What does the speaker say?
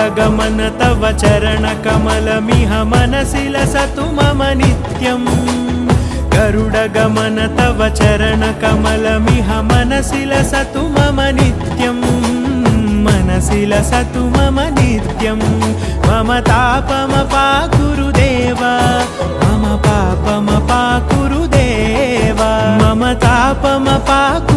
गरुडगमन तव चरणकमलमिह मनसि लसतु मम नित्यम् गरुडगमन तव चरणकमलमिह मनसि लसतु मम नित्यम् मनसि लसतु मम नित्यम् मम तापमपाकुरु देवा मम पापमपाकुरु देवा मम तापमपाकुरु